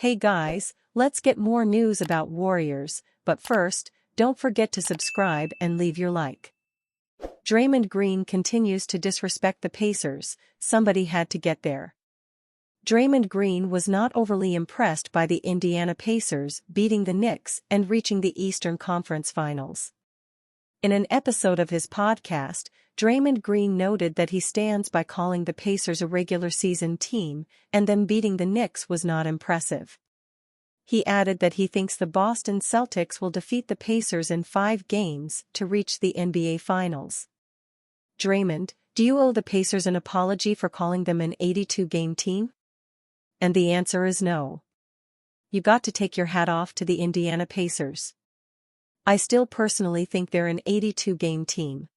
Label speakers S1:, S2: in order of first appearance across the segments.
S1: Hey guys, let's get more news about Warriors, but first, don't forget to subscribe and leave your like. Draymond Green continues to disrespect the Pacers, somebody had to get there. Draymond Green was not overly impressed by the Indiana Pacers beating the Knicks and reaching the Eastern Conference Finals. In an episode of his podcast, Draymond Green noted that he stands by calling the Pacers a regular season team, and them beating the Knicks was not impressive. He added that he thinks the Boston Celtics will defeat the Pacers in 5 games to reach the NBA Finals. Draymond, do you owe the Pacers an apology for calling them an 82-game team? And the answer is no. You got to take your hat off to the Indiana Pacers. I still personally think they're an 82-game team.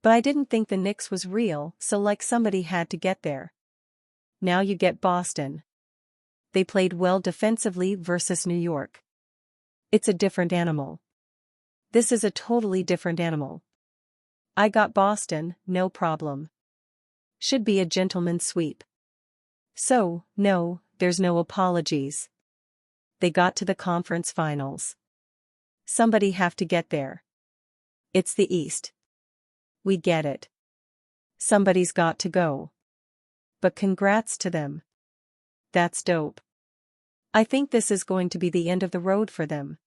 S1: But I didn't think the Knicks was real, so like somebody had to get there. Now you get Boston. They played well defensively versus New York. It's a different animal. This is a totally different animal. I got Boston, no problem. Should be a gentleman's sweep. So, no, there's no apologies. They got to the conference finals. Somebody have to get there. It's the East. We get it. Somebody's got to go. But congrats to them. That's dope. I think this is going to be the end of the road for them.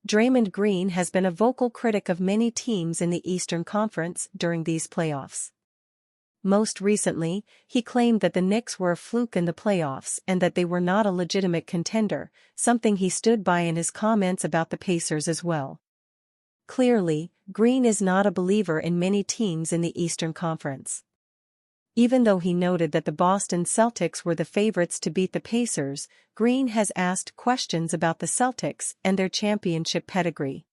S1: Draymond Green has been a vocal critic of many teams in the Eastern Conference during these playoffs. Most recently, he claimed that the Knicks were a fluke in the playoffs and that they were not a legitimate contender, something he stood by in his comments about the Pacers as well. Clearly, Green is not a believer in many teams in the Eastern Conference. Even though he noted that the Boston Celtics were the favorites to beat the Pacers, Green has asked questions about the Celtics and their championship pedigree.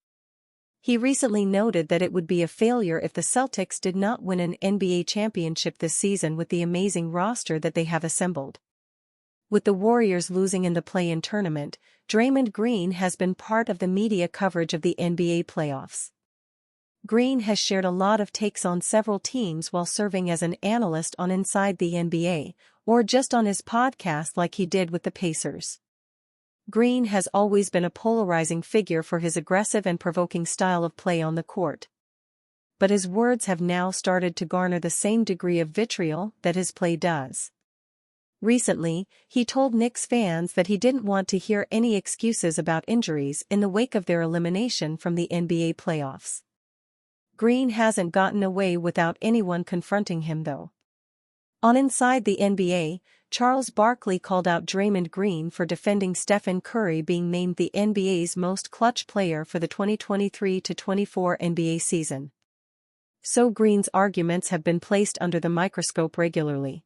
S1: He recently noted that it would be a failure if the Celtics did not win an NBA championship this season with the amazing roster that they have assembled. With the Warriors losing in the play-in tournament, Draymond Green has been part of the media coverage of the NBA playoffs. Green has shared a lot of takes on several teams while serving as an analyst on Inside the NBA, or just on his podcast like he did with the Pacers. Green has always been a polarizing figure for his aggressive and provoking style of play on the court. But his words have now started to garner the same degree of vitriol that his play does. Recently, he told Knicks fans that he didn't want to hear any excuses about injuries in the wake of their elimination from the NBA playoffs. Green hasn't gotten away without anyone confronting him though. On Inside the NBA, Charles Barkley called out Draymond Green for defending Stephen Curry being named the NBA's most clutch player for the 2023-24 NBA season. So Green's arguments have been placed under the microscope regularly.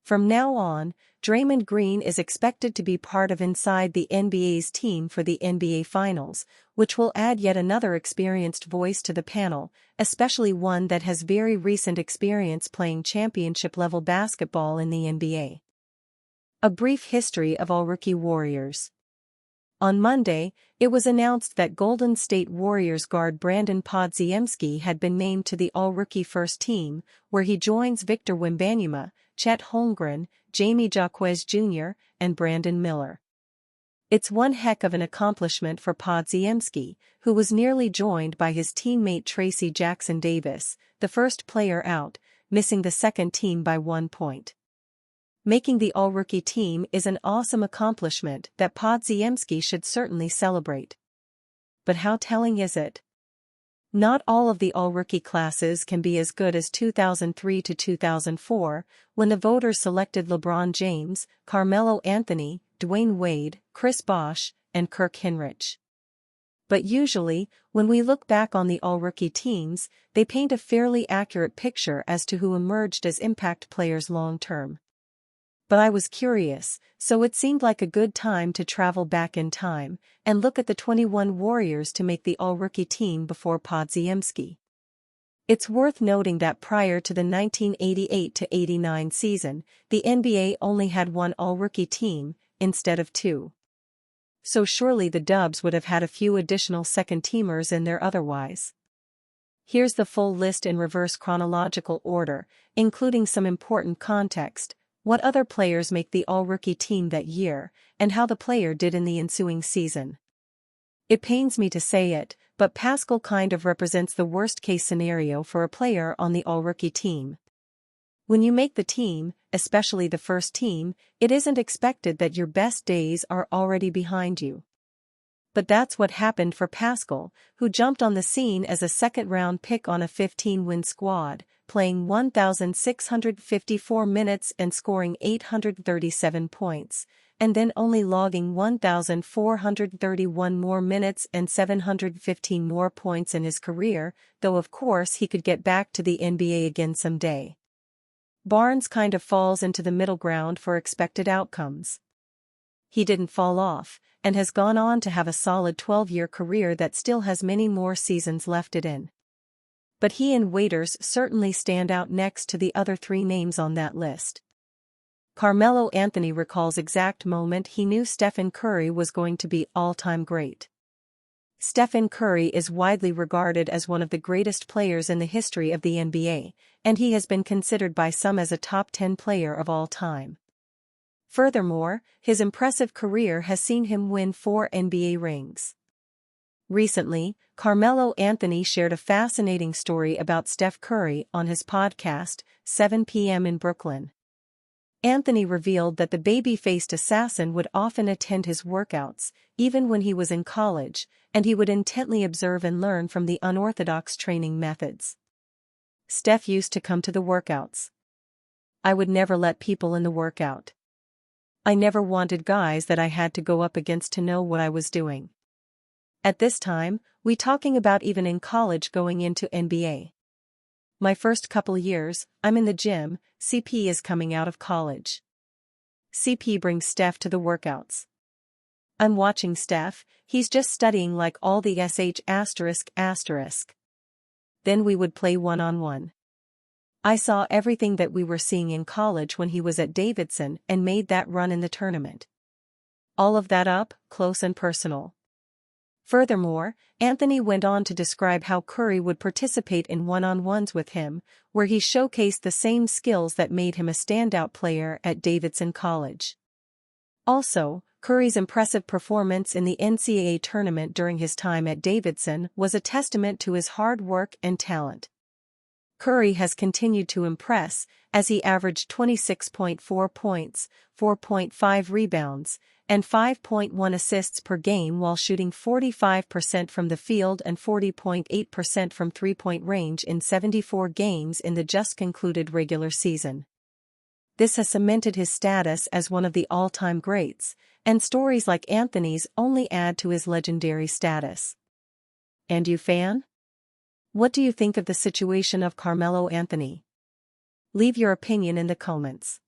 S1: From now on, Draymond Green is expected to be part of Inside the NBA's team for the NBA Finals, which will add yet another experienced voice to the panel, especially one that has very recent experience playing championship-level basketball in the NBA. A brief history of All-Rookie Warriors. On Monday, it was announced that Golden State Warriors guard Brandon Podziemski had been named to the All-Rookie First Team, where he joins Victor Wembanyama, Chet Holmgren, Jamie Jaquez Jr., and Brandon Miller. It's one heck of an accomplishment for Podziemski, who was nearly joined by his teammate Tracy Jackson Davis, the first player out, missing the second team by 1 point. Making the All-Rookie team is an awesome accomplishment that Podziemski should certainly celebrate. But how telling is it? Not all of the All-Rookie classes can be as good as 2003 to 2004, when the voters selected LeBron James, Carmelo Anthony, Dwayne Wade, Chris Bosh, and Kirk Hinrich. But usually, when we look back on the All-Rookie teams, they paint a fairly accurate picture as to who emerged as impact players long-term. But I was curious, so it seemed like a good time to travel back in time and look at the 21 Warriors to make the All-Rookie team before Podziemski. It's worth noting that prior to the 1988-89 season, the NBA only had 1 All-Rookie team, instead of 2. So surely the Dubs would have had a few additional second-teamers in there otherwise. Here's the full list in reverse chronological order, including some important context. what other players make the all-rookie team that year, and how the player did in the ensuing season. It pains me to say it, but Pascal kind of represents the worst-case scenario for a player on the all-rookie team. When you make the team, especially the first team, it isn't expected that your best days are already behind you. But that's what happened for Pascal, who jumped on the scene as a second-round pick on a 15-win squad, playing 1,654 minutes and scoring 837 points, and then only logging 1,431 more minutes and 715 more points in his career, though of course he could get back to the NBA again someday. Barnes kind of falls into the middle ground for expected outcomes. He didn't fall off, and has gone on to have a solid 12-year career that still has many more seasons left it in. But he and Waiters certainly stand out next to the other three names on that list. Carmelo Anthony recalls exact moment he knew Stephen Curry was going to be all-time great. Stephen Curry is widely regarded as one of the greatest players in the history of the NBA, and he has been considered by some as a top 10 player of all time. Furthermore, his impressive career has seen him win 4 NBA rings. Recently, Carmelo Anthony shared a fascinating story about Steph Curry on his podcast, 7 p.m. in Brooklyn. Anthony revealed that the baby-faced assassin would often attend his workouts, even when he was in college, and he would intently observe and learn from the unorthodox training methods. Steph used to come to the workouts. I would never let people in the workout. I never wanted guys that I had to go up against to know what I was doing. At this time, we talking about even in college going into NBA. My first couple years, I'm in the gym, CP is coming out of college. CP brings Steph to the workouts. I'm watching Steph, he's just studying like all the ****. Then we would play one-on-one. I saw everything that we were seeing in college when he was at Davidson and made that run in the tournament. All of that up, close and personal. Furthermore, Anthony went on to describe how Curry would participate in one-on-ones with him, where he showcased the same skills that made him a standout player at Davidson College. Also, Curry's impressive performance in the NCAA tournament during his time at Davidson was a testament to his hard work and talent. Curry has continued to impress, as he averaged 26.4 points, 4.5 rebounds, and 5.1 assists per game while shooting 45% from the field and 40.8% from three-point range in 74 games in the just concluded regular season. This has cemented his status as one of the all-time greats, and stories like Anthony's only add to his legendary status. And you, fan? What do you think of the situation of Carmelo Anthony? Leave your opinion in the comments.